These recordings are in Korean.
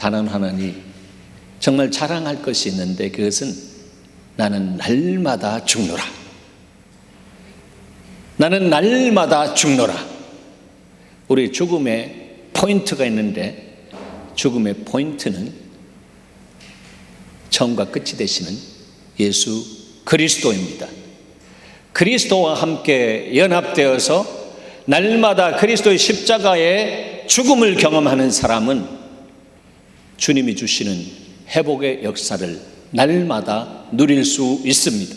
단언하느니 정말 자랑할 것이 있는데 그것은 나는 날마다 죽노라. 나는 날마다 죽노라. 우리 죽음의 포인트가 있는데 죽음의 포인트는 처음과 끝이 되시는 예수 그리스도입니다. 그리스도와 함께 연합되어서 날마다 그리스도의 십자가의 죽음을 경험하는 사람은 주님이 주시는 회복의 역사를 날마다 누릴 수 있습니다.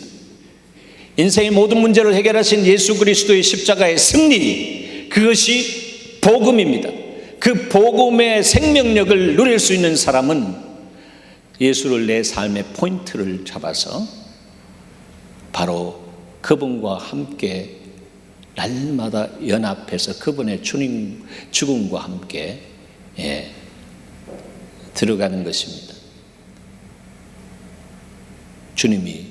인생의 모든 문제를 해결하신 예수 그리스도의 십자가의 승리, 그것이 복음입니다. 그 복음의 생명력을 누릴 수 있는 사람은 예수를 내 삶의 포인트를 잡아서 바로 그분과 함께 날마다 연합해서 그분의 죽음과 함께 들어가는 것입니다. 주님이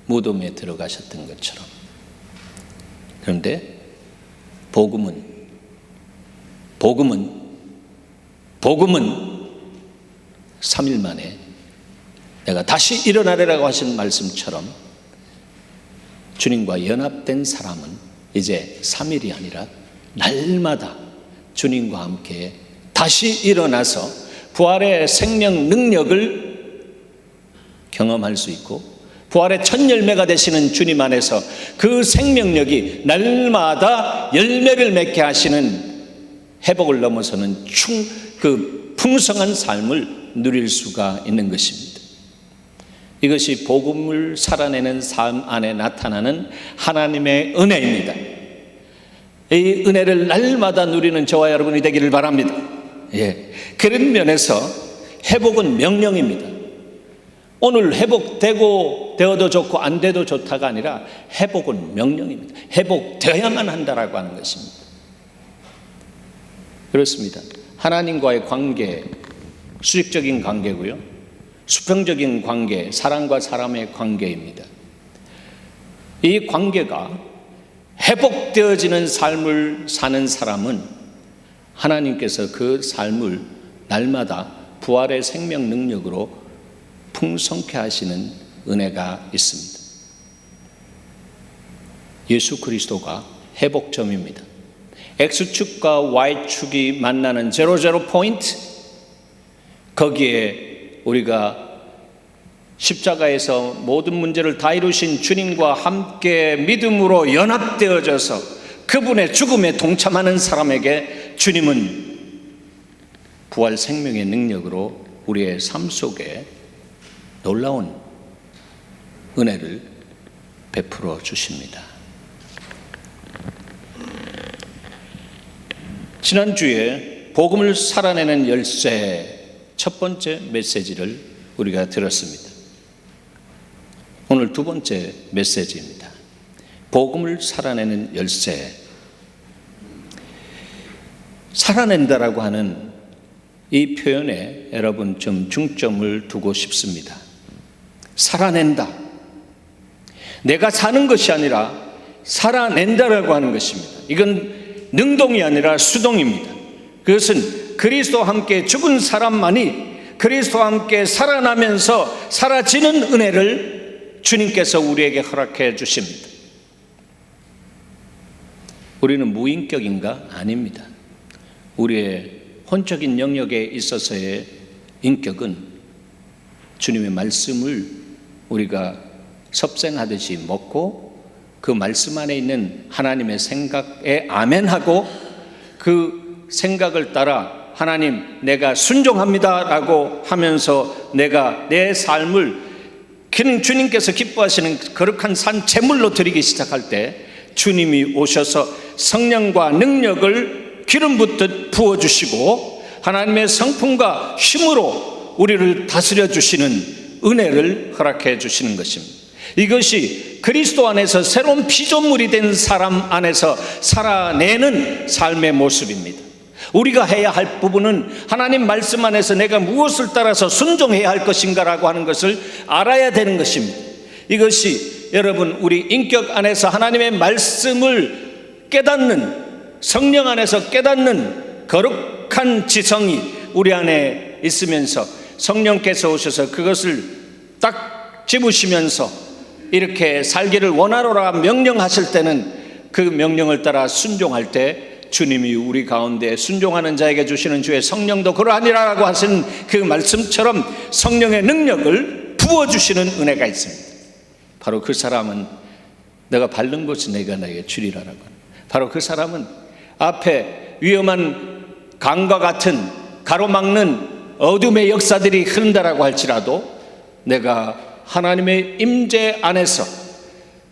무덤에 들어가셨던 것처럼. 그런데 복음은 3일 만에 내가 다시 일어나리라고 하신 말씀처럼 주님과 연합된 사람은 이제 3일이 아니라 날마다 주님과 함께 다시 일어나서 부활의 생명 능력을 경험할 수 있고 부활의 첫 열매가 되시는 주님 안에서 그 생명력이 날마다 열매를 맺게 하시는 회복을 넘어서는 그 풍성한 삶을 누릴 수가 있는 것입니다. 이것이 복음을 살아내는 삶 안에 나타나는 하나님의 은혜입니다. 이 은혜를 날마다 누리는 저와 여러분이 되기를 바랍니다. 그런 면에서 회복은 명령입니다. 오늘 회복되고 되어도 좋고 안 돼도 좋다가 아니라 회복은 명령입니다. 회복되어야만 한다라고 하는 것입니다. 그렇습니다. 하나님과의 관계, 수직적인 관계고요, 수평적인 관계, 사람과 사람의 관계입니다. 이 관계가 회복되어지는 삶을 사는 사람은 하나님께서 그 삶을 날마다 부활의 생명 능력으로 풍성케 하시는 은혜가 있습니다. 예수 그리스도가 회복점입니다. X축과 Y축이 만나는 제로 포인트, 거기에 우리가 십자가에서 모든 문제를 다 이루신 주님과 함께 믿음으로 연합되어져서 그분의 죽음에 동참하는 사람에게 주님은 부활 생명의 능력으로 우리의 삶 속에 놀라운 은혜를 베풀어 주십니다. 지난주에 복음을 살아내는 열쇠 첫 번째 메시지를 우리가 들었습니다. 오늘 두 번째 메시지입니다. 복음을 살아내는 열쇠. 살아낸다라고 하는 이 표현에 여러분 좀 중점을 두고 싶습니다. 살아낸다. 내가 사는 것이 아니라 살아낸다라고 하는 것입니다. 이건 능동이 아니라 수동입니다. 그것은 그리스도와 함께 죽은 사람만이 그리스도와 함께 살아나면서 사라지는 은혜를 주님께서 우리에게 허락해 주십니다. 우리는 무인격인가? 아닙니다. 우리의 혼적인 영역에 있어서의 인격은 주님의 말씀을 우리가 섭생하듯이 먹고 그 말씀 안에 있는 하나님의 생각에 아멘하고 그 생각을 따라 하나님 내가 순종합니다 라고 하면서 내가 내 삶을 주님께서 기뻐하시는 거룩한 산 제물로 드리기 시작할 때 주님이 오셔서 성령과 능력을 기름 붓듯 부어주시고 하나님의 성품과 힘으로 우리를 다스려 주시는 은혜를 허락해 주시는 것입니다. 이것이 그리스도 안에서 새로운 피조물이 된 사람 안에서 살아내는 삶의 모습입니다. 우리가 해야 할 부분은 하나님 말씀 안에서 내가 무엇을 따라서 순종해야 할 것인가라고 하는 것을 알아야 되는 것입니다. 이것이 여러분 우리 인격 안에서 하나님의 말씀을 깨닫는, 성령 안에서 깨닫는 거룩한 지성이 우리 안에 있으면서 성령께서 오셔서 그것을 딱 집으시면서 이렇게 살기를 원하노라 명령하실 때는 그 명령을 따라 순종할 때 주님이 우리 가운데 순종하는 자에게 주시는 주의 성령도 그러하니라라고 하시는 그 말씀처럼 성령의 능력을 부어주시는 은혜가 있습니다. 바로 그 사람은 내가 밟는 곳이 내가 나에게 주리라라고. 바로 그 사람은 앞에 위험한 강과 같은 가로막는 어둠의 역사들이 흐른다라고 할지라도 내가 하나님의 임재 안에서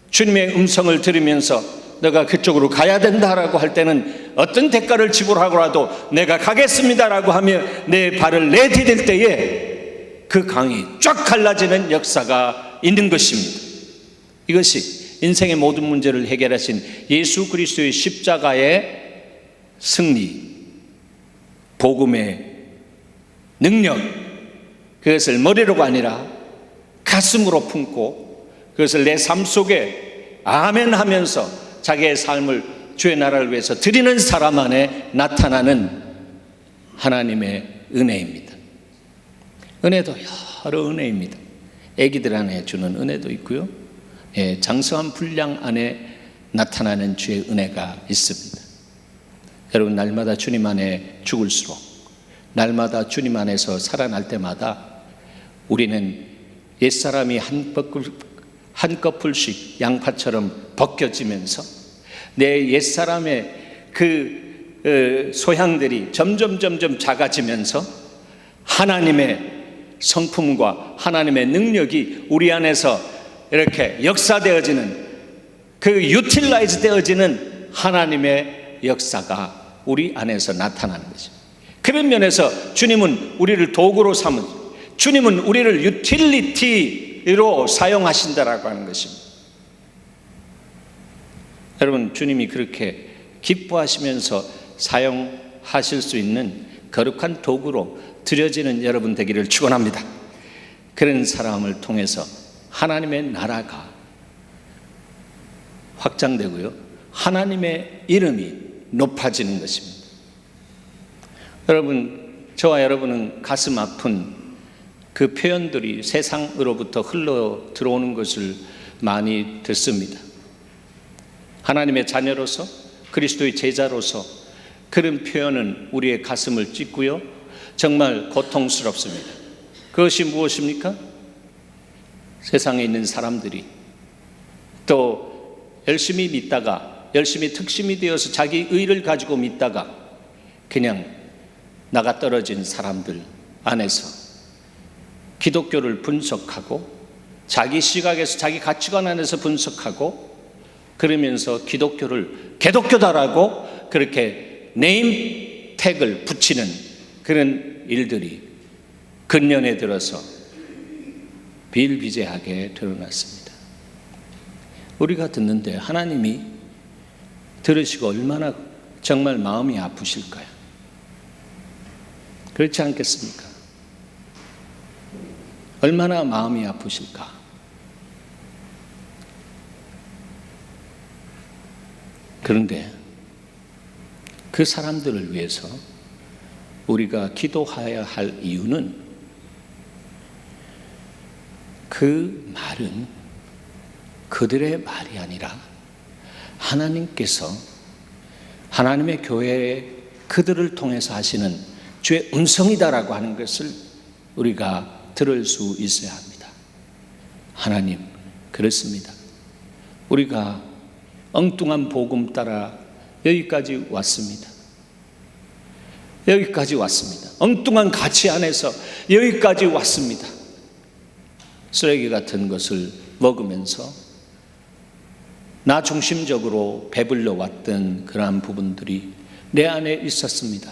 주님의 음성을 들으면서 내가 그쪽으로 가야 된다라고 할 때는 어떤 대가를 지불하고라도 내가 가겠습니다라고 하며 내 발을 내디딜 때에 그 강이 쫙 갈라지는 역사가 있는 것입니다. 이것이 인생의 모든 문제를 해결하신 예수 그리스도의 십자가의 승리, 복음의 능력, 그것을 머리로가 아니라 가슴으로 품고 그것을 내 삶 속에 아멘 하면서 자기의 삶을 주의 나라를 위해서 드리는 사람 안에 나타나는 하나님의 은혜입니다. 은혜도 여러 은혜입니다. 아기들 안에 주는 은혜도 있고요, 장성한 분량 안에 나타나는 주의 은혜가 있습니다. 여러분, 날마다 주님 안에 죽을수록, 날마다 주님 안에서 살아날 때마다 우리는 옛사람이 한꺼풀씩 양파처럼 벗겨지면서 내 옛사람의 그 소향들이 점점 작아지면서 하나님의 성품과 하나님의 능력이 우리 안에서 이렇게 역사되어지는, 그 유틸라이즈 되어지는 하나님의 역사가 우리 안에서 나타나는 거죠. 그런 면에서 주님은 우리를 도구로 삼은, 주님은 우리를 유틸리티로 사용하신다라고 하는 것입니다. 여러분, 주님이 그렇게 기뻐하시면서 사용하실 수 있는 거룩한 도구로 드려지는 여러분 되기를 축원합니다. 그런 사람을 통해서 하나님의 나라가 확장되고요, 하나님의 이름이 높아지는 것입니다. 여러분, 저와 여러분은 가슴 아픈 그 표현들이 세상으로부터 흘러 들어오는 것을 많이 듣습니다. 하나님의 자녀로서, 그리스도의 제자로서 그런 표현은 우리의 가슴을 찢고요, 정말 고통스럽습니다. 그것이 무엇입니까? 세상에 있는 사람들이 또 열심히 믿다가, 열심히 특심이 되어서 자기 의를 가지고 믿다가 그냥 나가 떨어진 사람들 안에서 기독교를 분석하고, 자기 시각에서, 자기 가치관 안에서 분석하고, 그러면서 기독교를 개독교다라고 그렇게 네임 태그를 붙이는 그런 일들이 근년에 들어서 비일비재하게 드러났습니다. 우리가 듣는데 하나님이 들으시고 얼마나 정말 마음이 아프실까요? 그렇지 않겠습니까? 얼마나 마음이 아프실까? 그런데 그 사람들을 위해서 우리가 기도해야 할 이유는, 그 말은 그들의 말이 아니라 하나님께서 하나님의 교회에 그들을 통해서 하시는 주의 음성이다라고 하는 것을 우리가 들을 수 있어야 합니다. 하나님, 그렇습니다. 우리가 엉뚱한 복음 따라 여기까지 왔습니다. 여기까지 왔습니다. 엉뚱한 가치 안에서 여기까지 왔습니다. 쓰레기 같은 것을 먹으면서 나 중심적으로 배불러 왔던 그러한 부분들이 내 안에 있었습니다.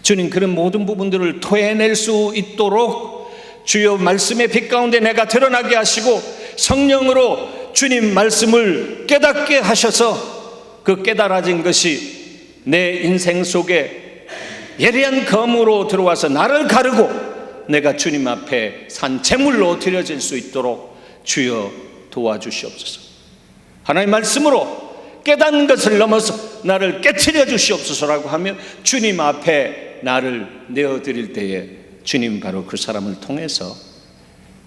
주님, 그런 모든 부분들을 토해낼 수 있도록 주여 말씀의 빛 가운데 내가 드러나게 하시고, 성령으로 주님 말씀을 깨닫게 하셔서 그 깨달아진 것이 내 인생 속에 예리한 검으로 들어와서 나를 가르고 내가 주님 앞에 산 제물로 드려질 수 있도록 주여 도와주시옵소서. 하나님 말씀으로 깨닫는 것을 넘어서 나를 깨트려 주시옵소서라고 하며 주님 앞에 나를 내어드릴 때에 주님 바로 그 사람을 통해서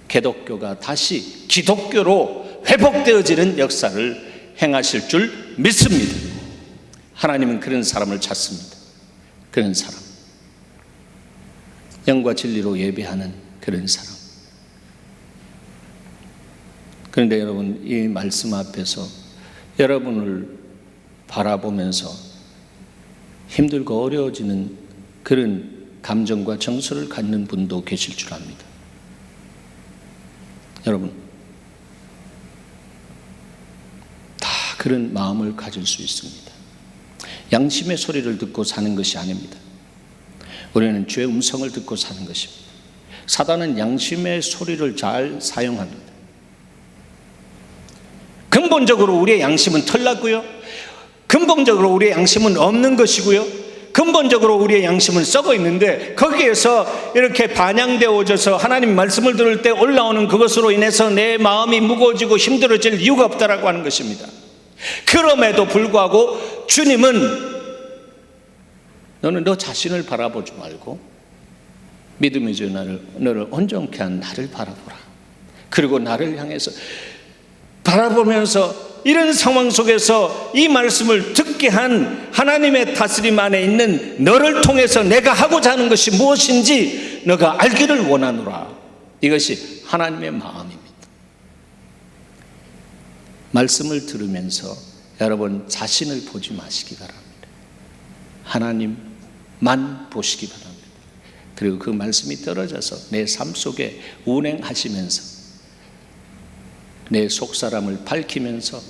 개독교가 다시 기독교로 회복되어지는 역사를 행하실 줄 믿습니다. 하나님은 그런 사람을 찾습니다. 그런 사람, 영과 진리로 예배하는 그런 사람. 그런데 여러분, 이 말씀 앞에서 여러분을 바라보면서 힘들고 어려워지는 그런 감정과 정서를 갖는 분도 계실 줄 압니다. 여러분, 다 그런 마음을 가질 수 있습니다. 양심의 소리를 듣고 사는 것이 아닙니다. 우리는 주의 음성을 듣고 사는 것입니다. 사단은 양심의 소리를 잘 사용합니다. 근본적으로 우리의 양심은 털났고요, 근본적으로 우리의 양심은 없는 것이고요, 근본적으로 우리의 양심은 썩어 있는데, 거기에서 이렇게 반영되어져서 하나님 말씀을 들을 때 올라오는 그것으로 인해서 내 마음이 무거워지고 힘들어질 이유가 없다라고 하는 것입니다. 그럼에도 불구하고 주님은 너는 너 자신을 바라보지 말고 믿음의 주 너를 온전케 한 나를 바라보라. 그리고 나를 향해서 바라보면서 이런 상황 속에서 이 말씀을 듣게 한 하나님의 다스림 안에 있는 너를 통해서 내가 하고자 하는 것이 무엇인지 너가 알기를 원하노라. 이것이 하나님의 마음입니다. 말씀을 들으면서 여러분 자신을 보지 마시기 바랍니다. 하나님만 보시기 바랍니다. 그리고 그 말씀이 떨어져서 내 삶 속에 운행하시면서 내 속사람을 밝히면서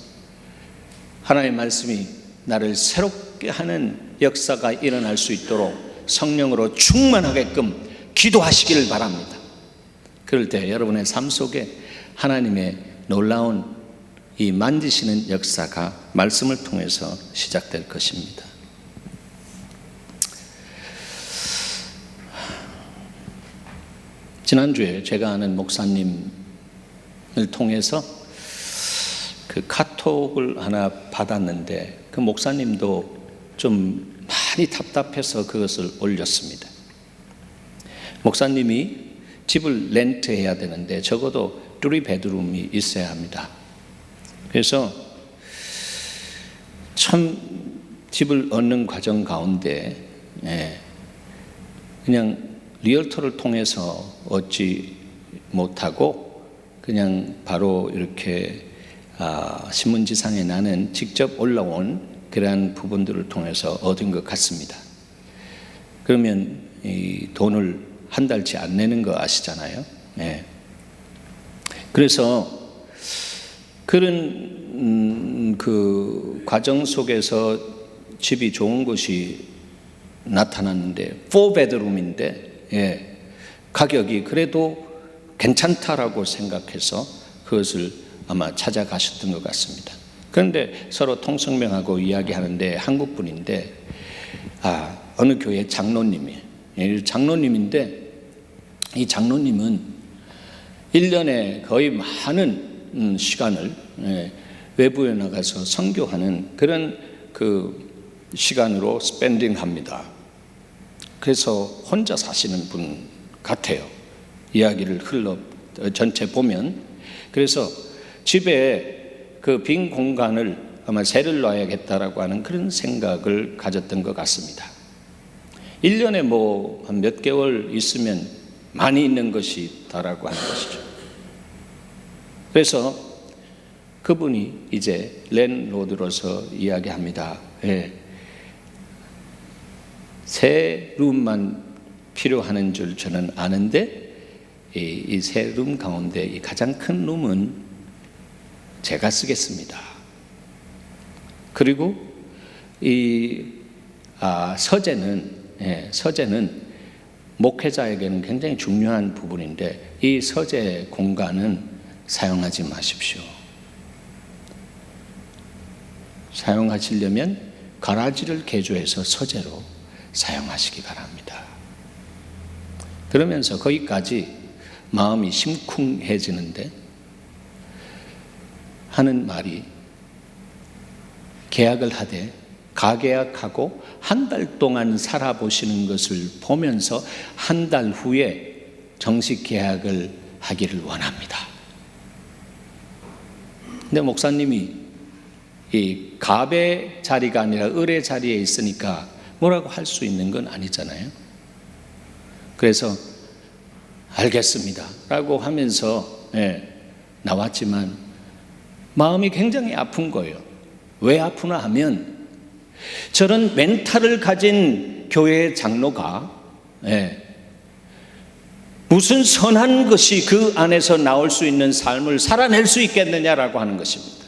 하나님의 말씀이 나를 새롭게 하는 역사가 일어날 수 있도록 성령으로 충만하게끔 기도하시기를 바랍니다. 그럴 때 여러분의 삶 속에 하나님의 놀라운 이 만지시는 역사가 말씀을 통해서 시작될 것입니다. 지난주에 제가 아는 목사님을 통해서 그 카톡을 하나 받았는데, 그 목사님도 좀 많이 답답해서 그것을 올렸습니다. 목사님이 집을 렌트해야 되는데 적어도 3베드룸이 있어야 합니다. 그래서 참 집을 얻는 과정 가운데 그냥 리얼터를 통해서 얻지 못하고 그냥 바로 이렇게 신문지상에 나는 직접 올라온 그러한 부분들을 통해서 얻은 것 같습니다. 그러면 이 돈을 한 달치 안 내는 거 아시잖아요. 그래서 그런 그 과정 속에서 집이 좋은 것이 나타났는데 4베드룸인데 가격이 그래도 괜찮다라고 생각해서 그것을 아마 찾아가셨던 것 같습니다. 그런데 서로 통성명하고 이야기하는데 한국분인데 어느 교회 장로님이에요. 장로님인데 이 장로님은 1년에 거의 많은 시간을 외부에 나가서 선교하는 그런 그 시간으로 스pen딩합니다. 그래서 혼자 사시는 분 같아요. 이야기를 전체 보면. 그래서 집에 그 빈 공간을 아마 새를 놔야겠다라고 하는 그런 생각을 가졌던 것 같습니다. 1년에 뭐 한 몇 개월 있으면 많이 있는 것이다라고 하는 것이죠. 그래서 그분이 이제 랜로드로서 이야기합니다. 새 룸만 필요하는 줄 저는 아는데 이 새 룸 가운데 이 가장 큰 룸은 제가 쓰겠습니다. 그리고 이 서재는 목회자에게는 굉장히 중요한 부분인데 이 서재 공간은 사용하지 마십시오. 사용하시려면 가라지를 개조해서 서재로 사용하시기 바랍니다. 그러면서 거기까지 마음이 심쿵해지는데 하는 말이 계약을 하되 가계약하고 한 달 동안 살아보시는 것을 보면서 한 달 후에 정식 계약을 하기를 원합니다. 근데 목사님이 이 갑의 자리가 아니라 을의 자리에 있으니까 뭐라고 할 수 있는 건 아니잖아요. 그래서 알겠습니다 라고 하면서 나왔지만 마음이 굉장히 아픈 거예요. 왜 아프나 하면 저런 멘탈을 가진 교회 장로가 무슨 선한 것이 그 안에서 나올 수 있는 삶을 살아낼 수 있겠느냐라고 하는 것입니다.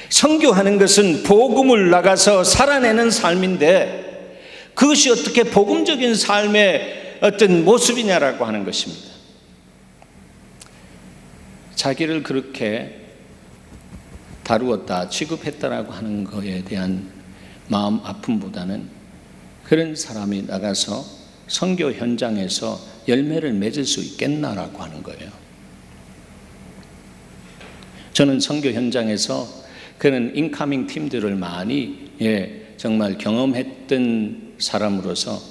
선교하는 것은 복음을 나가서 살아내는 삶인데 그것이 어떻게 복음적인 삶의 어떤 모습이냐라고 하는 것입니다. 자기를 그렇게 다루었다, 취급했다라고 하는 것에 대한 마음 아픔보다는 그런 사람이 나가서 선교 현장에서 열매를 맺을 수 있겠나라고 하는 거예요. 저는 선교 현장에서 그런 인카밍 팀들을 많이 정말 경험했던 사람으로서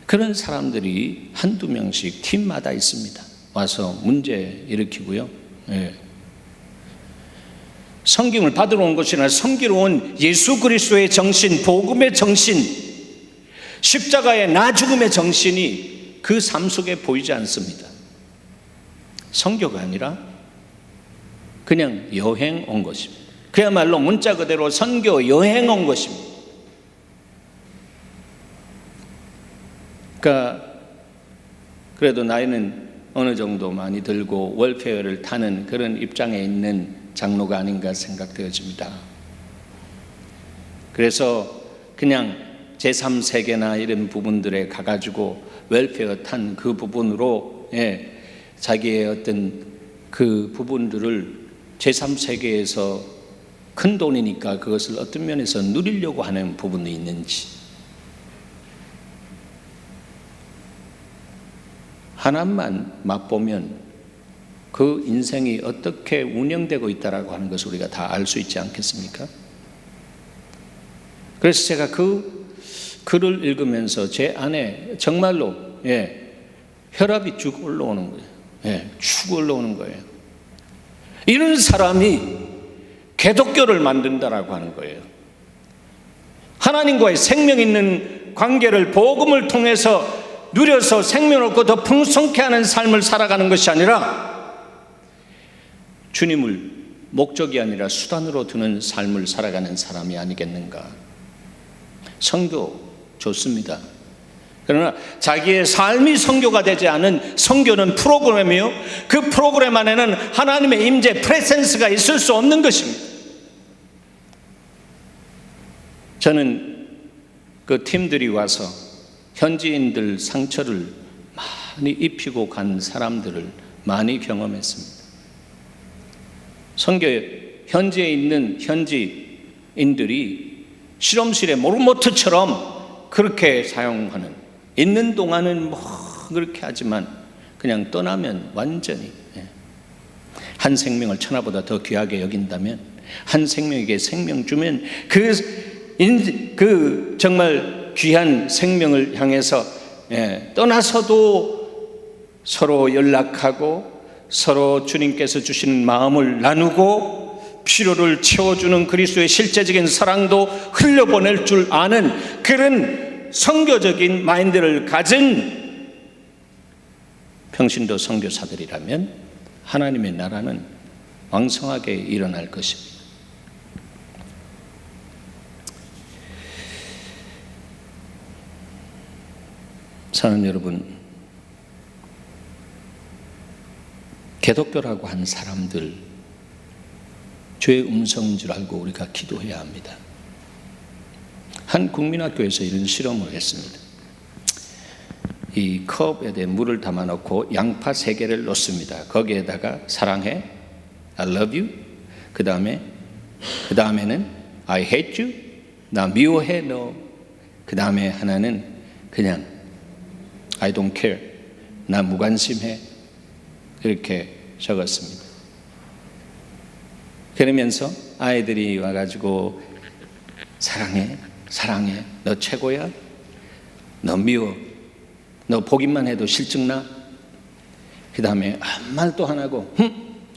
그런 사람들이 한두 명씩 팀마다 있습니다. 와서 문제 일으키고요. 성경을 받으러 온 것이나 섬기러 온 예수 그리스도의 정신, 복음의 정신, 십자가의 나 죽음의 정신이 그 삶 속에 보이지 않습니다. 선교가 아니라 그냥 여행 온 것입니다. 그야말로 문자 그대로 선교 여행 온 것입니다. 그러니까 그래도 나이는 어느 정도 많이 들고 월페어를 타는 그런 입장에 있는 장로가 아닌가 생각되어집니다. 그래서 그냥 제3세계나 이런 부분들에 가가지고 웰페어 탄 그 부분으로 자기의 어떤 그 부분들을 제3세계에서 큰 돈이니까 그것을 어떤 면에서 누리려고 하는 부분이 있는지, 하나만 맛보면 그 인생이 어떻게 운영되고 있다라고 하는 것을 우리가 다 알 수 있지 않겠습니까? 그래서 제가 그 글을 읽으면서 제 안에 정말로 혈압이 쭉 올라오는 거예요. 쭉 올라오는 거예요. 이런 사람이 개독교를 만든다라고 하는 거예요. 하나님과의 생명 있는 관계를 복음을 통해서 누려서 생명을 얻고 더 풍성케 하는 삶을 살아가는 것이 아니라 주님을 목적이 아니라 수단으로 두는 삶을 살아가는 사람이 아니겠는가. 선교 좋습니다. 그러나 자기의 삶이 선교가 되지 않은 선교는 프로그램이요, 그 프로그램 안에는 하나님의 임재 프레센스가 있을 수 없는 것입니다. 저는 그 팀들이 와서 현지인들 상처를 많이 입히고 간 사람들을 많이 경험했습니다. 선교 현지에 있는 현지인들이 실험실에 모르모트처럼 그렇게 사용하는, 있는 동안은 뭐 그렇게 하지만 그냥 떠나면 완전히 한 생명을 천하보다 더 귀하게 여긴다면, 한 생명에게 생명 주면 그 정말 귀한 생명을 향해서 떠나서도 서로 연락하고 서로 주님께서 주시는 마음을 나누고 필요를 채워주는 그리스도의 실제적인 사랑도 흘려보낼 줄 아는 그런 선교적인 마인드를 가진 평신도 선교사들이라면 하나님의 나라는 왕성하게 일어날 것입니다. 사랑하는 여러분, 개독교라고 하는 사람들, 주의 음성인 줄 알고 우리가 기도해야 합니다. 한 국민학교에서 이런 실험을 했습니다. 이 컵에 물을 담아 놓고 양파 3개를 넣습니다. 거기에다가 사랑해, I love you, 그 다음에는 I hate you, 나 미워해 너, 그 다음에 하나는 그냥 I don't care, 나 무관심해, 이렇게 적었습니다. 그러면서 아이들이 와가지고 사랑해, 사랑해, 너 최고야, 너 미워, 너 보기만 해도 실증나. 그 다음에 아무 말도 안 하고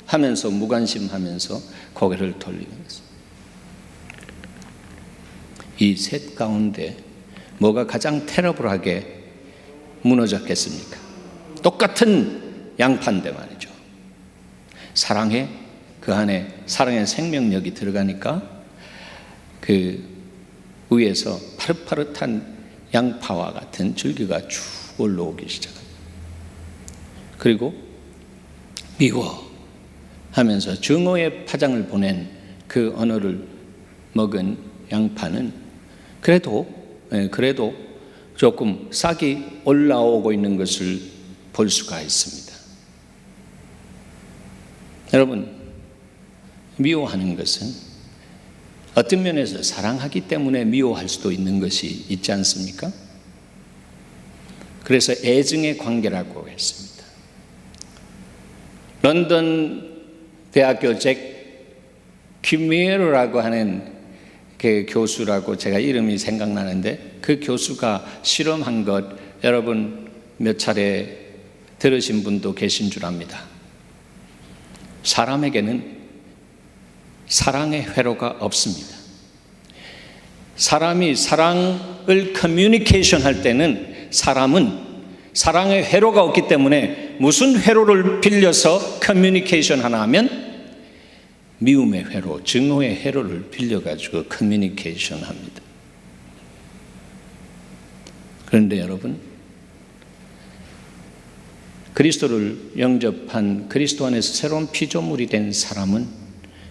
하면서 무관심하면서 고개를 돌리면서. 이 셋 가운데 뭐가 가장 테러블하게 무너졌겠습니까? 똑같은 양파인데 말이죠. 사랑해, 그 안에 사랑의 생명력이 들어가니까 그 위에서 파릇파릇한 양파와 같은 줄기가 쭉 올라오기 시작합니다. 그리고 미워 하면서 증오의 파장을 보낸 그 언어를 먹은 양파는 그래도 조금 싹이 올라오고 있는 것을 볼 수가 있습니다. 여러분, 미워하는 것은 어떤 면에서 사랑하기 때문에 미워할 수도 있는 것이 있지 않습니까? 그래서 애증의 관계라고 했습니다. 런던 대학교 잭 큐미에로라고 하는 그 교수라고 제가 이름이 생각나는데, 그 교수가 실험한 것 여러분 몇 차례 들으신 분도 계신 줄 압니다. 사람에게는 사랑의 회로가 없습니다. 사람이 사랑을 커뮤니케이션 할 때는 사람은 사랑의 회로가 없기 때문에 무슨 회로를 빌려서 커뮤니케이션 하나 하면 미움의 회로, 증오의 회로를 빌려가지고 커뮤니케이션 합니다. 그런데 여러분, 그리스도를 영접한 그리스도 안에서 새로운 피조물이 된 사람은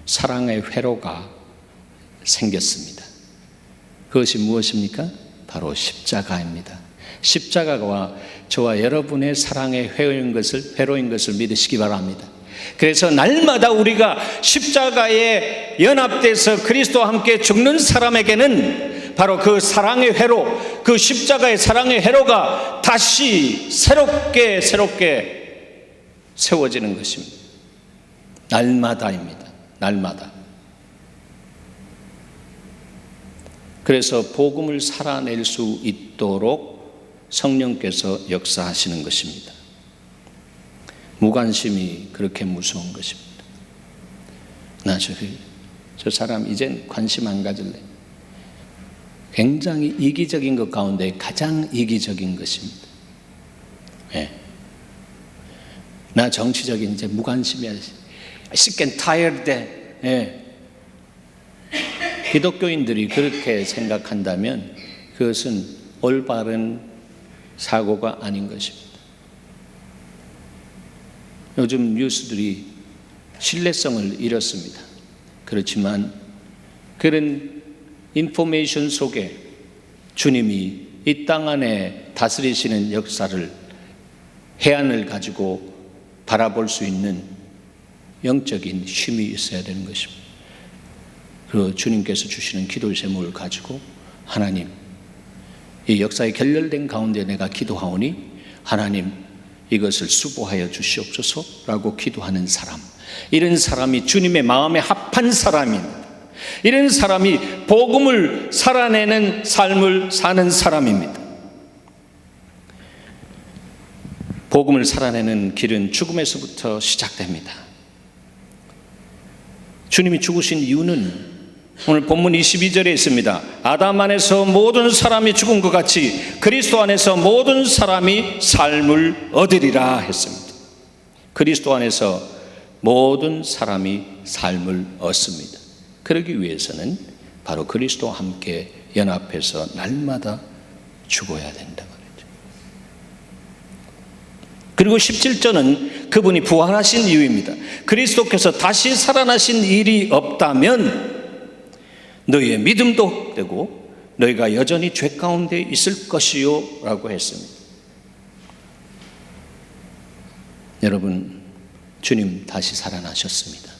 사랑의 회로가 생겼습니다. 그것이 무엇입니까? 바로 십자가입니다. 십자가가 저와 여러분의 사랑의 회로인 것을 믿으시기 바랍니다. 그래서 날마다 우리가 십자가에 연합돼서 그리스도와 함께 죽는 사람에게는 바로 그 사랑의 회로, 그 십자가의 사랑의 회로가 다시 새롭게 세워지는 것입니다. 날마다입니다. 날마다. 그래서 복음을 살아낼 수 있도록 성령께서 역사하시는 것입니다. 무관심이 그렇게 무서운 것입니다. 나 저 사람 이젠 관심 안 가질래. 굉장히 이기적인 것 가운데 가장 이기적인 것입니다. 네. 나 정치적인 이제 무관심이야. sick and tired. 네. 기독교인들이 그렇게 생각한다면 그것은 올바른 사고가 아닌 것입니다. 요즘 뉴스들이 신뢰성을 잃었습니다. 그렇지만 그런 인포메이션 속에 주님이 이 땅 안에 다스리시는 역사를, 해안을 가지고 바라볼 수 있는 영적인 힘이 있어야 되는 것입니다. 그 주님께서 주시는 기도의 제목을 가지고 하나님, 이 역사에 결렬된 가운데 내가 기도하오니 하나님 이것을 수보하여 주시옵소서라고 기도하는 사람, 이런 사람이 주님의 마음에 합한 사람입니다. 이런 사람이 복음을 살아내는 삶을 사는 사람입니다. 복음을 살아내는 길은 죽음에서부터 시작됩니다. 주님이 죽으신 이유는 오늘 본문 22절에 있습니다. 아담 안에서 모든 사람이 죽은 것 같이 그리스도 안에서 모든 사람이 삶을 얻으리라 했습니다. 그리스도 안에서 모든 사람이 삶을 얻습니다. 그러기 위해서는 바로 그리스도와 함께 연합해서 날마다 죽어야 된다 말이죠. 그리고 17절은 그분이 부활하신 이유입니다. 그리스도께서 다시 살아나신 일이 없다면 너희의 믿음도 되고 너희가 여전히 죄 가운데 있을 것이요 라고 했습니다. 여러분, 주님 다시 살아나셨습니다.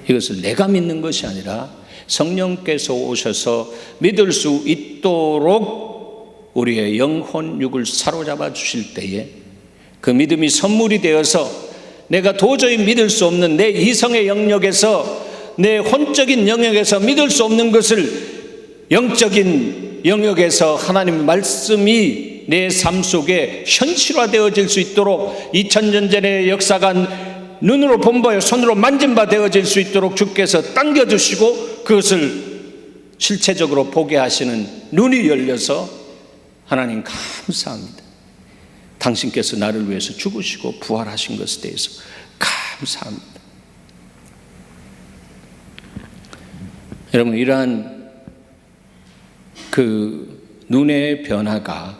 이것을 내가 믿는 것이 아니라 성령께서 오셔서 믿을 수 있도록 우리의 영혼 육을 사로잡아 주실 때에 그 믿음이 선물이 되어서 내가 도저히 믿을 수 없는 내 이성의 영역에서, 내 혼적인 영역에서 믿을 수 없는 것을 영적인 영역에서 하나님의 말씀이 내 삶 속에 현실화되어질 수 있도록 2000년 전의 역사가 눈으로 본 바요 손으로 만진 바 되어질 수 있도록 주께서 당겨주시고 그것을 실체적으로 보게 하시는 눈이 열려서 하나님 감사합니다. 당신께서 나를 위해서 죽으시고 부활하신 것에 대해서 감사합니다. 여러분, 이러한 그 눈의 변화가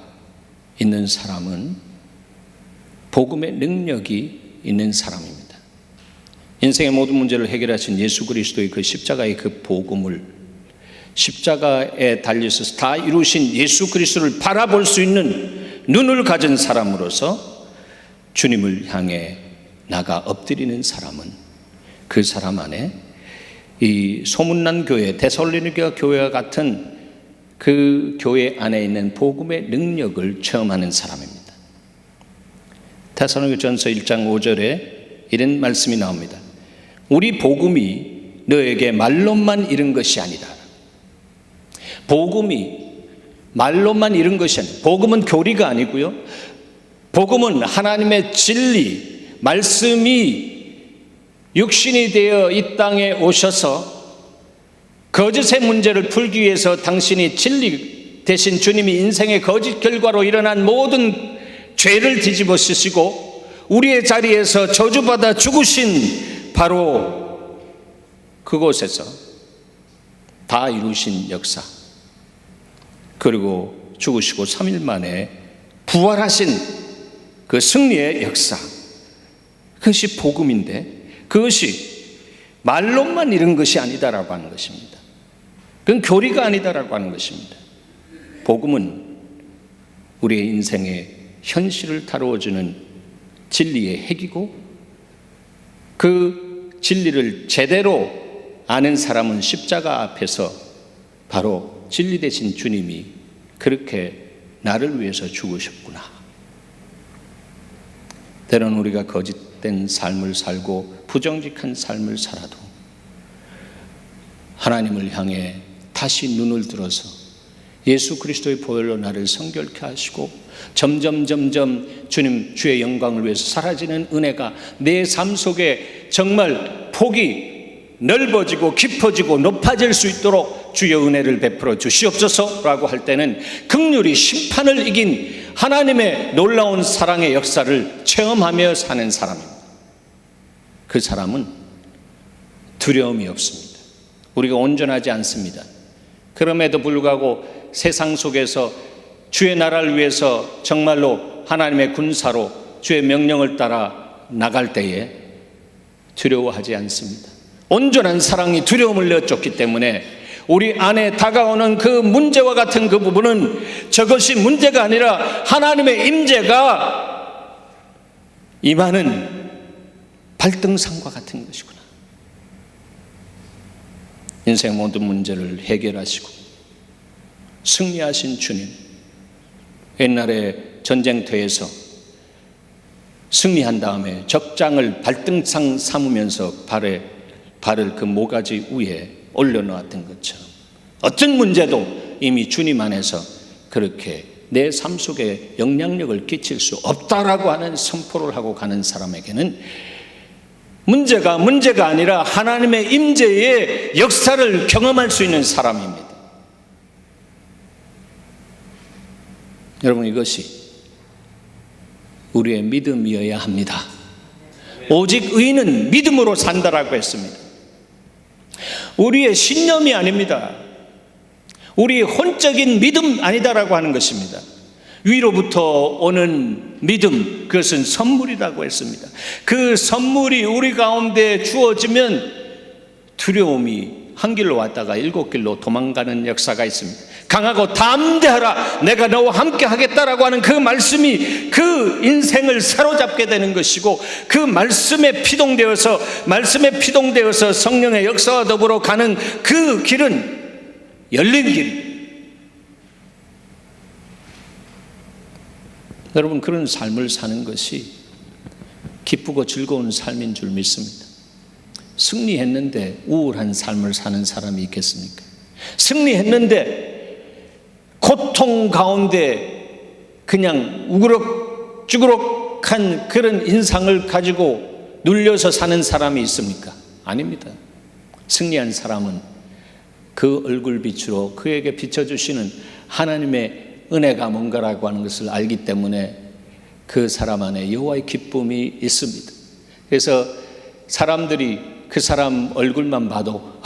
있는 사람은 복음의 능력이 있는 사람입니다. 인생의 모든 문제를 해결하신 예수 그리스도의 그 십자가의 그 복음을, 십자가에 달려서 다 이루신 예수 그리스도를 바라볼 수 있는 눈을 가진 사람으로서 주님을 향해 나가 엎드리는 사람은 그 사람 안에 이 소문난 교회, 데살로니가 교회와 같은 그 교회 안에 있는 복음의 능력을 체험하는 사람입니다. 데살로니가전서 1장 5절에 이런 말씀이 나옵니다. 우리 복음이 너에게 말로만 이른 것이 아니다. 복음이 말로만 이른 것이 아니다. 복음은 교리가 아니고요, 복음은 하나님의 진리, 말씀이 육신이 되어 이 땅에 오셔서 거짓의 문제를 풀기 위해서 당신이 진리 대신 주님이 인생의 거짓 결과로 일어난 모든 죄를 뒤집어 쓰시고 우리의 자리에서 저주받아 죽으신 바로 그곳에서 다 이루신 역사, 그리고 죽으시고 3일 만에 부활하신 그 승리의 역사, 그것이 복음인데 그것이 말로만 이룬 것이 아니다라고 하는 것입니다. 그건 교리가 아니다라고 하는 것입니다. 복음은 우리의 인생의 현실을 다루어주는 진리의 핵이고 그 진리를 제대로 아는 사람은 십자가 앞에서 바로 진리 되신 주님이 그렇게 나를 위해서 죽으셨구나. 때로는 우리가 거짓된 삶을 살고 부정직한 삶을 살아도 하나님을 향해 다시 눈을 들어서 예수 그리스도의 보혈로 나를 성결케 하시고 점점 주님 주의 영광을 위해서 사라지는 은혜가 내 삶 속에 정말 폭이 넓어지고 깊어지고 높아질 수 있도록 주의 은혜를 베풀어 주시옵소서라고 할 때는 긍휼히 심판을 이긴 하나님의 놀라운 사랑의 역사를 체험하며 사는 사람입니다. 그 사람은 두려움이 없습니다. 우리가 온전하지 않습니다. 그럼에도 불구하고 세상 속에서 주의 나라를 위해서 정말로 하나님의 군사로 주의 명령을 따라 나갈 때에 두려워하지 않습니다. 온전한 사랑이 두려움을 내쫓기 때문에 우리 안에 다가오는 그 문제와 같은 그 부분은 저것이 문제가 아니라 하나님의 임재가 임하는 발등상과 같은 것이구나. 인생 모든 문제를 해결하시고 승리하신 주님, 옛날에 전쟁터에서 승리한 다음에 적장을 발등상 삼으면서 발을 그 모가지 위에 올려놓았던 것처럼 어떤 문제도 이미 주님 안에서 그렇게 내 삶 속에 영향력을 끼칠 수 없다라고 하는 선포를 하고 가는 사람에게는 문제가 아니라 하나님의 임재의 역사를 경험할 수 있는 사람입니다. 여러분, 이것이 우리의 믿음이어야 합니다. 오직 의인은 믿음으로 산다라고 했습니다. 우리의 신념이 아닙니다. 우리의 혼적인 믿음 아니다라고 하는 것입니다. 위로부터 오는 믿음, 그것은 선물이라고 했습니다. 그 선물이 우리 가운데 주어지면 두려움이 한 길로 왔다가 7길로 도망가는 역사가 있습니다. 강하고 담대하라, 내가 너와 함께 하겠다라고 하는 그 말씀이 그 인생을 사로잡게 되는 것이고, 그 말씀에 피동되어서 성령의 역사와 더불어 가는 그 길은 열린 길입니다. 여러분, 그런 삶을 사는 것이 기쁘고 즐거운 삶인 줄 믿습니다. 승리했는데 우울한 삶을 사는 사람이 있겠습니까? 승리했는데 고통 가운데 그냥 우그럭쭈그럭한 그런 인상을 가지고 눌려서 사는 사람이 있습니까? 아닙니다. 승리한 사람은 그 얼굴빛으로 그에게 비춰주시는 하나님의 은혜가 뭔가라고 하는 것을 알기 때문에 그 사람 안에 여호와의 기쁨이 있습니다. 그래서 사람들이 그 사람 얼굴만 봐도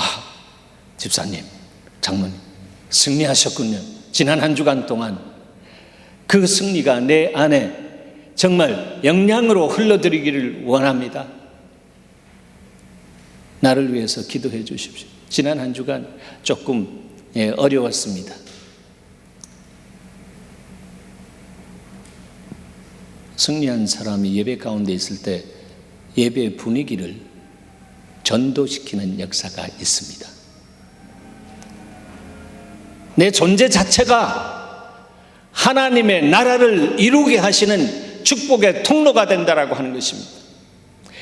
집사님, 장모님 승리하셨군요. 지난 한 주간 동안 그 승리가 내 안에 정말 영양으로 흘러들이기를 원합니다. 나를 위해서 기도해 주십시오. 지난 한 주간 조금 어려웠습니다. 승리한 사람이 예배 가운데 있을 때 예배 분위기를 전도시키는 역사가 있습니다. 내 존재 자체가 하나님의 나라를 이루게 하시는 축복의 통로가 된다라고 하는 것입니다.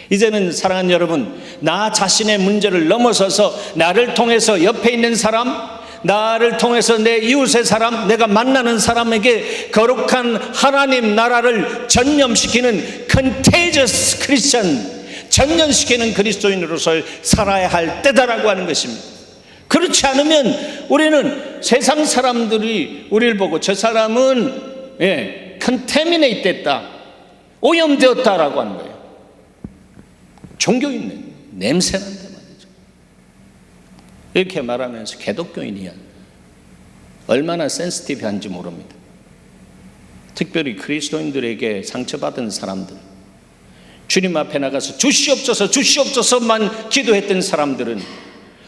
이제는 사랑하는 여러분, 나 자신의 문제를 넘어서서 나를 통해서 옆에 있는 사람, 나를 통해서 내 이웃의 사람, 내가 만나는 사람에게 거룩한 하나님 나라를 전염시키는 컨테이저스 크리스천, 전염시키는 그리스도인으로서 살아야 할 때다라고 하는 것입니다. 그렇지 않으면 우리는 세상 사람들이 우리를 보고 저 사람은 컨테미네이트 됐다, 오염되었다라고 하는 거예요. 종교인은 냄새난다 말이죠. 이렇게 말하면서 개독교인이야 얼마나 센시티브한지 모릅니다. 특별히 그리스도인들에게 상처받은 사람들, 주님 앞에 나가서 주시옵소서 주시옵소서만 기도했던 사람들은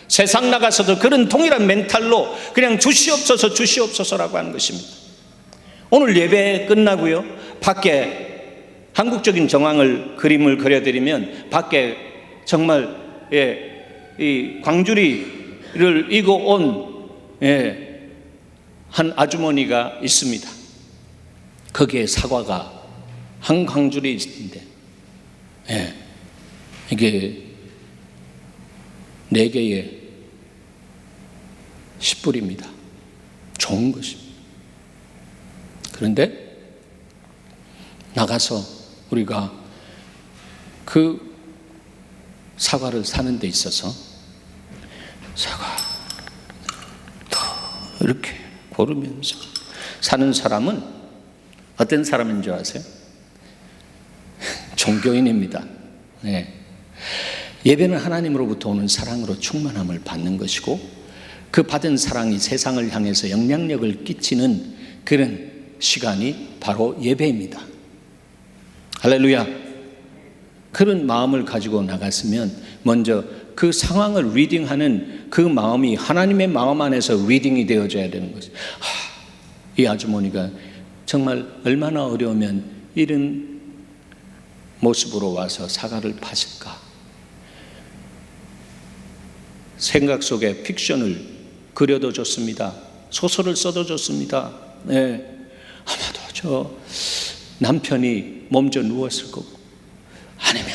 세상 나가서도 그런 동일한 멘탈로 그냥 주시옵소서 주시옵소서라고 하는 것입니다. 오늘 예배 끝나고요, 밖에 한국적인 정황을 그림을 그려드리면 밖에 정말 이 광주리를 이고 온 한 아주머니가 있습니다. 거기에 사과가 한 광주리인데 이게 4개에 10불입니다. 좋은 것입니다. 그런데 나가서 우리가 그 사과를 사는 데 있어서 사과 이렇게 고르면서 사는 사람은 어떤 사람인 줄 아세요? 종교인입니다. 예배는 하나님으로부터 오는 사랑으로 충만함을 받는 것이고, 그 받은 사랑이 세상을 향해서 영향력을 끼치는 그런 시간이 바로 예배입니다. 할렐루야. 그런 마음을 가지고 나갔으면 먼저 그 상황을 리딩하는 그 마음이 하나님의 마음 안에서 리딩이 되어져야 되는 거죠. 이 아주머니가 정말 얼마나 어려우면 이런 모습으로 와서 사과를 파실까. 생각 속에 픽션을 그려도 좋습니다. 소설을 써도 좋습니다. 아마도 저 남편이 몸져 누웠을 거고, 아니면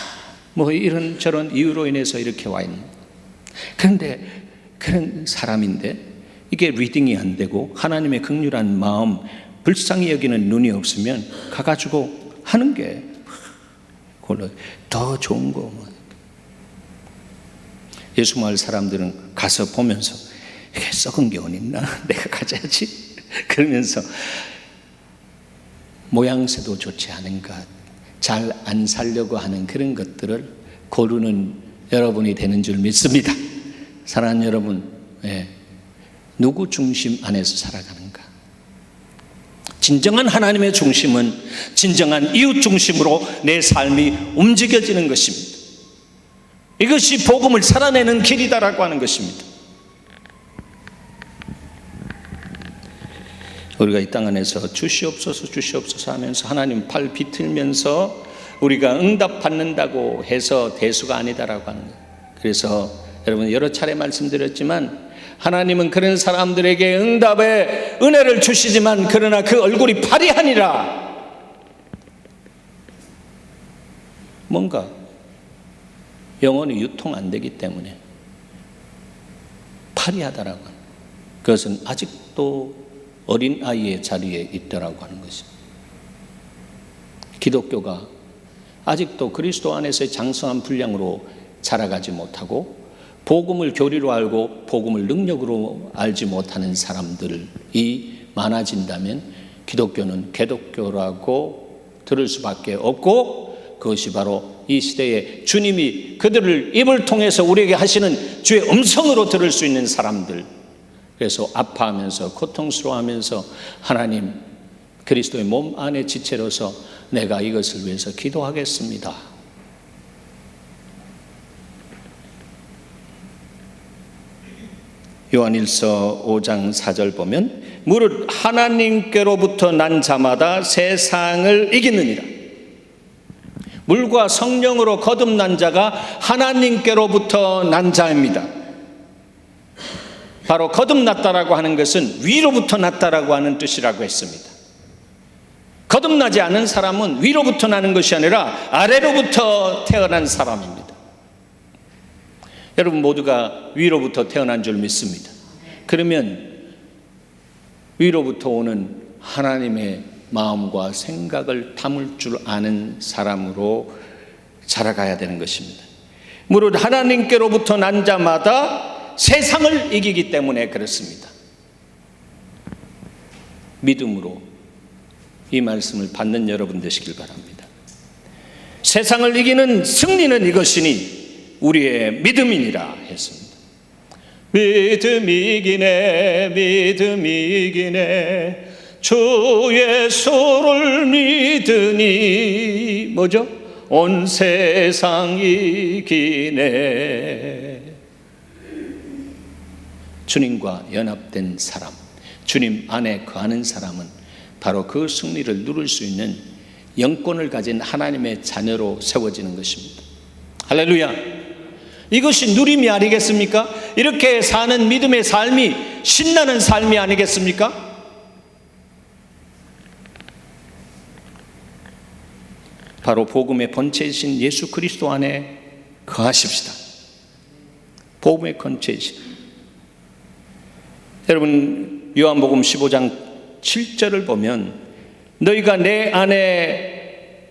뭐 이런저런 이유로 인해서 이렇게 와 있는. 그런데 그런 사람인데 이게 리딩이 안 되고 하나님의 긍휼한 마음, 불쌍히 여기는 눈이 없으면 가가지고 하는 게 더 좋은 거. 예수 마을 사람들은 가서 보면서 이게 썩은 게 어디 있나? 내가 가져야지. 그러면서 모양새도 좋지 않은 것, 잘 안 살려고 하는 그런 것들을 고르는 여러분이 되는 줄 믿습니다. 사랑하는 여러분, 누구 중심 안에서 살아가는가? 진정한 하나님의 중심은 진정한 이웃 중심으로 내 삶이 움직여지는 것입니다. 이것이 복음을 살아내는 길이다라고 하는 것입니다. 우리가 이 땅 안에서 주시옵소서 주시옵소서 하면서 하나님 팔 비틀면서 우리가 응답받는다고 해서 대수가 아니다라고 하는 거예요. 그래서 여러분 여러 차례 말씀드렸지만 하나님은 그런 사람들에게 응답의 은혜를 주시지만 그러나 그 얼굴이 파리하니라. 뭔가 영혼이 유통 안 되기 때문에 파리하다라고. 그것은 아직도 어린아이의 자리에 있더라고 하는 것입니다. 기독교가 아직도 그리스도 안에서의 장성한 분량으로 자라가지 못하고 복음을 교리로 알고 복음을 능력으로 알지 못하는 사람들이 많아진다면 기독교는 개독교라고 들을 수밖에 없고, 그것이 바로 이 시대에 주님이 그들을 입을 통해서 우리에게 하시는 주의 음성으로 들을 수 있는 사람들, 그래서 아파하면서 고통스러워하면서 하나님, 그리스도의 몸 안의 지체로서 내가 이것을 위해서 기도하겠습니다. 요한일서 5장 4절 보면 무릇 하나님께로부터 난 자마다 세상을 이기느니라. 물과 성령으로 거듭난 자가 하나님께로부터 난 자입니다. 바로 거듭났다라고 하는 것은 위로부터 났다라고 하는 뜻이라고 했습니다. 거듭나지 않은 사람은 위로부터 나는 것이 아니라 아래로부터 태어난 사람입니다. 여러분 모두가 위로부터 태어난 줄 믿습니다. 그러면 위로부터 오는 하나님의 마음과 생각을 담을 줄 아는 사람으로 자라가야 되는 것입니다. 무릇 하나님께로부터 난 자마다 세상을 이기기 때문에 그렇습니다. 믿음으로 이 말씀을 받는 여러분 되시길 바랍니다. 세상을 이기는 승리는 이것이니 우리의 믿음이니라 했습니다. 믿음이 이기네, 믿음이 이기네, 주 예수를 믿으니 뭐죠? 온 세상 이기네. 주님과 연합된 사람, 주님 안에 거하는 사람은 바로 그 승리를 누릴 수 있는 영권을 가진 하나님의 자녀로 세워지는 것입니다. 할렐루야. 이것이 누림이 아니겠습니까? 이렇게 사는 믿음의 삶이 신나는 삶이 아니겠습니까? 바로 복음의 본체이신 예수 그리스도 안에 거하십시다. 복음의 본체이신. 여러분 요한복음 15장 7절을 보면 너희가 내 안에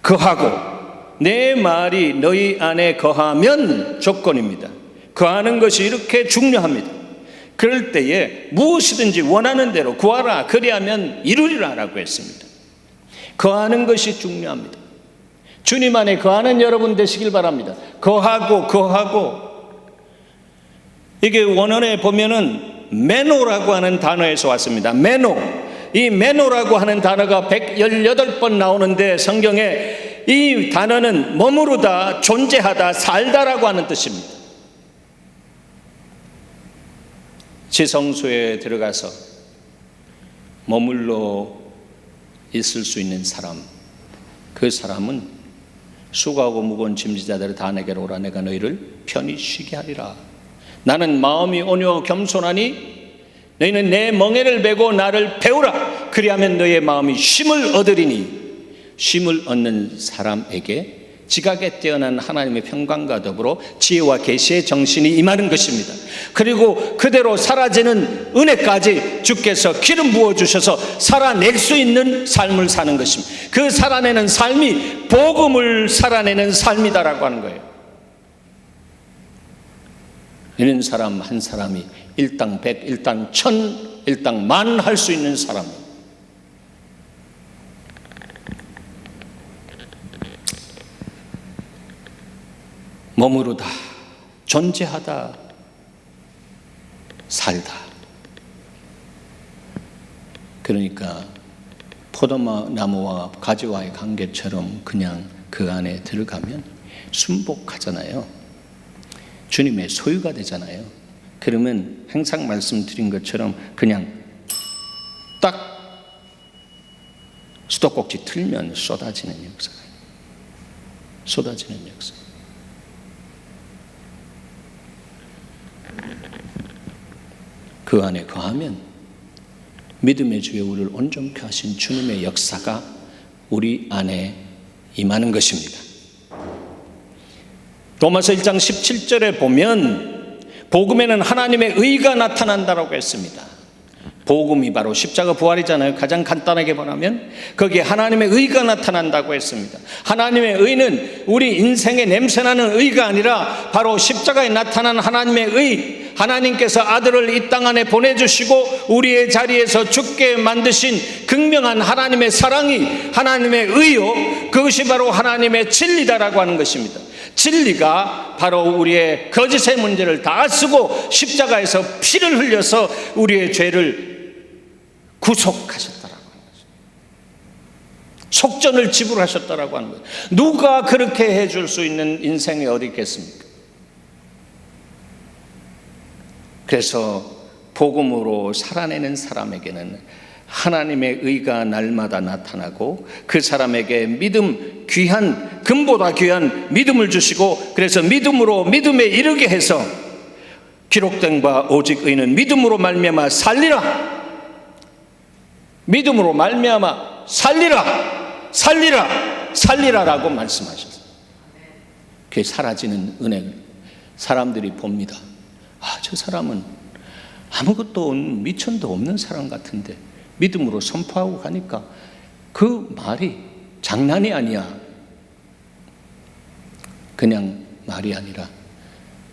거하고 내 말이 너희 안에 거하면 조건입니다. 거하는 것이 이렇게 중요합니다. 그럴 때에 무엇이든지 원하는 대로 구하라, 그리하면 이루리라 라고 했습니다. 거하는 것이 중요합니다. 주님 안에 거하는 여러분 되시길 바랍니다. 거하고 이게 원어에 보면은 메노라고 하는 단어에서 왔습니다. 메노. 이 메노라고 하는 단어가 118번 나오는데 성경에 이 단어는 머무르다, 존재하다, 살다라고 하는 뜻입니다. 지성소에 들어가서 머물러 있을 수 있는 사람, 그 사람은 수고하고 무거운 짐지자들을 다 내게로 오라, 내가 너희를 편히 쉬게 하리라. 나는 마음이 온유하고 겸손하니 너희는 내 멍에를 메고 나를 배우라. 그리하면 너희의 마음이 쉼을 얻으리니. 쉼을 얻는 사람에게 지각에 뛰어난 하나님의 평강과 더불어 지혜와 계시의 정신이 임하는 것입니다. 그리고 그대로 사라지는 은혜까지 주께서 기름 부어주셔서 살아낼 수 있는 삶을 사는 것입니다. 그 살아내는 삶이 복음을 살아내는 삶이다라고 하는 거예요. 이런 사람 한 사람이 일당 100, 일당 1000, 일당 10,000 할 수 있는 사람입니다. 머무르다, 존재하다, 살다. 그러니까 포도나무와 가지와의 관계처럼 그냥 그 안에 들어가면 순복하잖아요. 주님의 소유가 되잖아요. 그러면 항상 말씀드린 것처럼 그냥 딱 수도꼭지 틀면 쏟아지는 역사가, 쏟아지는 역사. 그 안에 거하면 믿음의 주에 우리를 온전케 하신 주님의 역사가 우리 안에 임하는 것입니다. 로마서 1장 17절에 보면 복음에는 하나님의 의가 나타난다라고 했습니다. 복음이 바로 십자가 부활이잖아요. 가장 간단하게 말하면 거기에 하나님의 의가 나타난다고 했습니다. 하나님의 의는 우리 인생에 냄새나는 의가 아니라 바로 십자가에 나타난 하나님의 의, 하나님께서 아들을 이 땅 안에 보내주시고 우리의 자리에서 죽게 만드신 극명한 하나님의 사랑이 하나님의 의요, 그것이 바로 하나님의 진리다라고 하는 것입니다. 진리가 바로 우리의 거짓의 문제를 다 쓰고 십자가에서 피를 흘려서 우리의 죄를 구속하셨다라고 하는 거죠. 속전을 지불하셨다라고 하는 거죠. 누가 그렇게 해줄 수 있는 인생이 어디 있겠습니까? 그래서 복음으로 살아내는 사람에게는 하나님의 의가 날마다 나타나고 그 사람에게 믿음, 귀한 금보다 귀한 믿음을 주시고, 그래서 믿음으로 믿음에 이르게 해서 기록된 바 오직 의는 믿음으로 말미암아 살리라, 믿음으로 말미암아 살리라, 살리라, 살리라라고 말씀하셨어요. 그게 사라지는 은혜를 사람들이 봅니다. 저 사람은 아무것도 미천도 없는 사람 같은데 믿음으로 선포하고 가니까 그 말이 장난이 아니야. 그냥 말이 아니라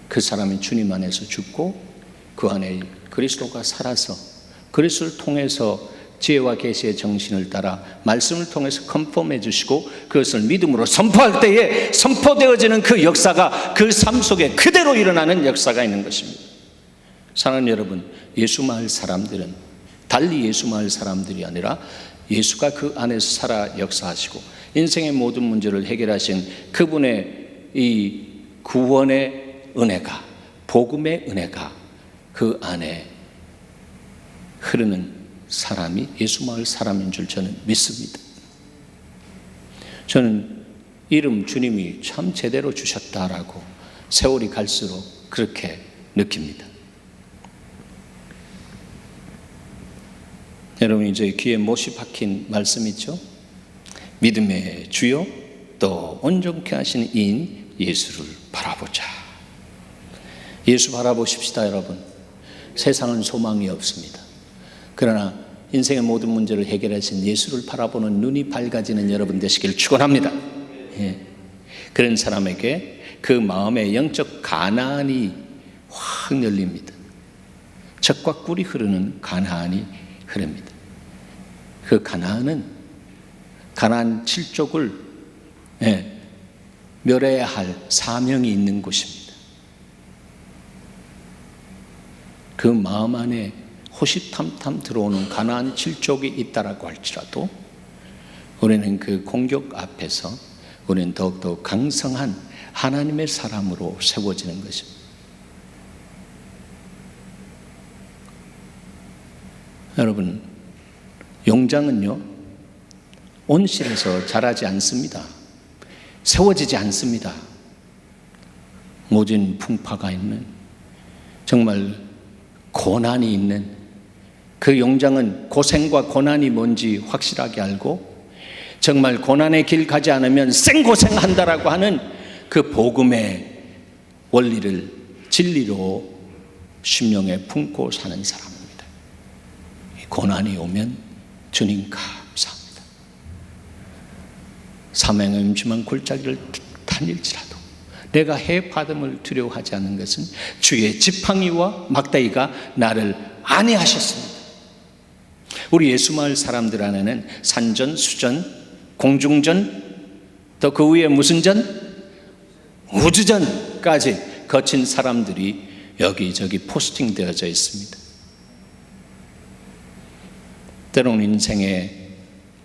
그 사람이 주님 안에서 죽고 그 안에 그리스도가 살아서 그리스도를 통해서 지혜와 계시의 정신을 따라 말씀을 통해서 컨펌해 주시고 그것을 믿음으로 선포할 때에 선포되어지는 그 역사가 그 삶 속에 그대로 일어나는 역사가 있는 것입니다. 사랑하는 여러분, 예수 마을 사람들은 달리 예수 마을 사람들이 아니라 예수가 그 안에서 살아 역사하시고 인생의 모든 문제를 해결하신 그분의 이 구원의 은혜가, 복음의 은혜가 그 안에 흐르는 사람이 예수 마을 사람인 줄 저는 믿습니다. 저는 이름 주님이 참 제대로 주셨다라고 세월이 갈수록 그렇게 느낍니다. 여러분, 이제 귀에 못이 박힌 말씀 있죠? 믿음의 주요 또 온전케 하시는 이인 예수를 바라보자. 예수 바라보십시다. 여러분, 세상은 소망이 없습니다. 그러나 인생의 모든 문제를 해결하신 예수를 바라보는 눈이 밝아지는 여러분 되시길 축원합니다. 그런 사람에게 그 마음의 영적 가나안이 확 열립니다. 젖과 꿀이 흐르는 가나안이 흐릅니다. 그 가나안은 가나안 7족을 멸해야 할 사명이 있는 곳입니다. 그 마음 안에 호시탐탐 들어오는 가나안 7족이 있다라고 할지라도 우리는 그 공격 앞에서 우리는 더욱더 강성한 하나님의 사람으로 세워지는 것입니다. 여러분, 용장은요 온실에서 자라지 않습니다. 세워지지 않습니다. 모진 풍파가 있는, 정말 고난이 있는 그 용장은 고생과 고난이 뭔지 확실하게 알고 정말 고난의 길 가지 않으면 생고생한다라고 하는 그 복음의 원리를 진리로 심령에 품고 사는 사람입니다. 고난이 오면 주님 감사합니다. 사명의 음침한 골짜기를 다닐지라도 내가 해받음을 두려워하지 않는 것은 주의 지팡이와 막대기가 나를 안위하셨습니다. 우리 예수마을 사람들 안에는 산전, 수전, 공중전, 또 그 위에 무슨 전? 우주전까지 거친 사람들이 여기저기 포스팅 되어져 있습니다. 때로는 인생의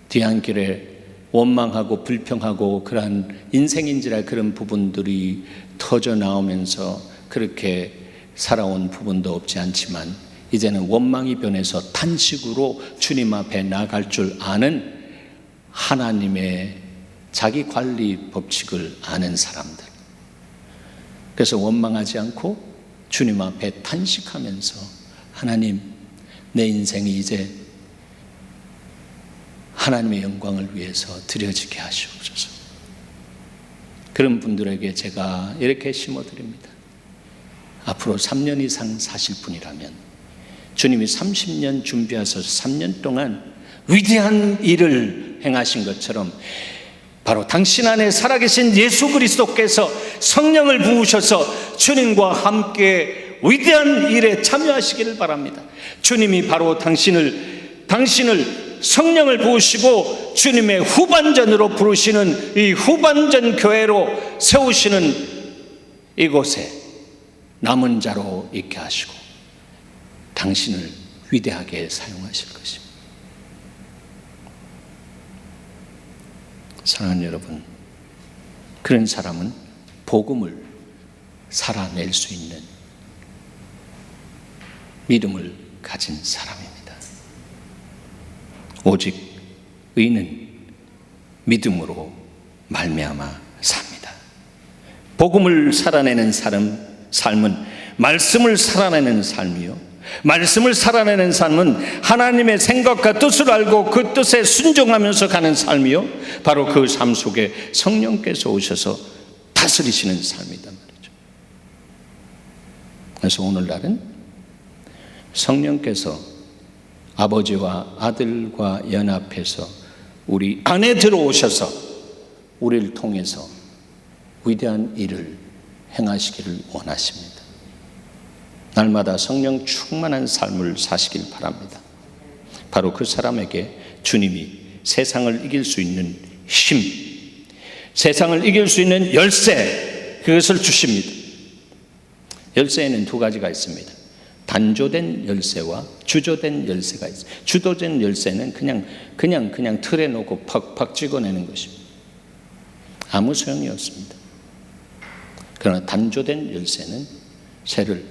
뒤안길에 원망하고 불평하고 그러한 인생인지라 그런 부분들이 터져 나오면서 그렇게 살아온 부분도 없지 않지만 이제는 원망이 변해서 탄식으로 주님 앞에 나갈 줄 아는 하나님의 자기 관리 법칙을 아는 사람들. 그래서 원망하지 않고 주님 앞에 탄식하면서 하나님, 내 인생이 이제 하나님의 영광을 위해서 드려지게 하시옵소서. 그런 분들에게 제가 이렇게 심어드립니다. 앞으로 3년 이상 사실 분이라면 주님이 30년 준비하셔서 3년 동안 위대한 일을 행하신 것처럼 바로 당신 안에 살아계신 예수 그리스도께서 성령을 부으셔서 주님과 함께 위대한 일에 참여하시기를 바랍니다. 주님이 바로 당신을 성령을 부으시고 주님의 후반전으로 부르시는 이 후반전 교회로 세우시는 이곳에 남은 자로 있게 하시고 당신을 위대하게 사용하실 것입니다. 사랑하는 여러분, 그런 사람은 복음을 살아낼 수 있는 믿음을 가진 사람입니다. 오직 의인은 믿음으로 말미암아 삽니다. 복음을 살아내는 삶은 말씀을 살아내는 삶이요, 말씀을 살아내는 삶은 하나님의 생각과 뜻을 알고 그 뜻에 순종하면서 가는 삶이요, 바로 그 삶 속에 성령께서 오셔서 다스리시는 삶이단 말이죠. 그래서 오늘날은 성령께서 아버지와 아들과 연합해서 우리 안에 들어오셔서 우리를 통해서 위대한 일을 행하시기를 원하십니다. 날마다 성령 충만한 삶을 사시길 바랍니다. 바로 그 사람에게 주님이 세상을 이길 수 있는 힘, 세상을 이길 수 있는 열쇠, 그것을 주십니다. 열쇠에는 두 가지가 있습니다. 단조된 열쇠와 주조된 열쇠가 있어요. 주도된 열쇠는 그냥 틀에 놓고 팍팍 찍어내는 것입니다. 아무 소용이 없습니다. 그러나 단조된 열쇠는 새를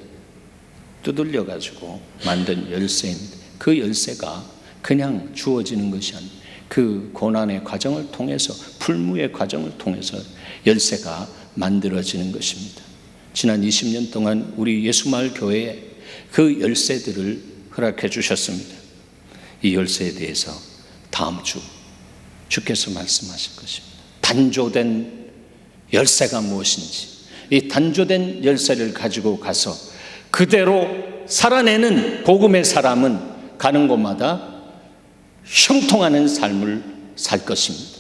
두들려 가지고 만든 열쇠입니다. 그 열쇠가 그냥 주어지는 것이 아니라 그 고난의 과정을 통해서, 풀무의 과정을 통해서 열쇠가 만들어지는 것입니다. 지난 20년 동안 우리 예수마을 교회에 그 열쇠들을 허락해 주셨습니다. 이 열쇠에 대해서 다음 주 주께서 말씀하실 것입니다. 단조된 열쇠가 무엇인지, 이 단조된 열쇠를 가지고 가서 그대로 살아내는 복음의 사람은 가는 곳마다 형통하는 삶을 살 것입니다.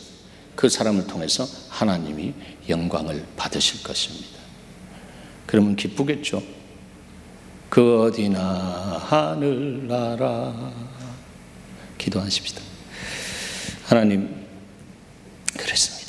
그 사람을 통해서 하나님이 영광을 받으실 것입니다. 그러면 기쁘겠죠? 그 어디나 하늘나라. 기도하십시다. 하나님, 그렇습니다.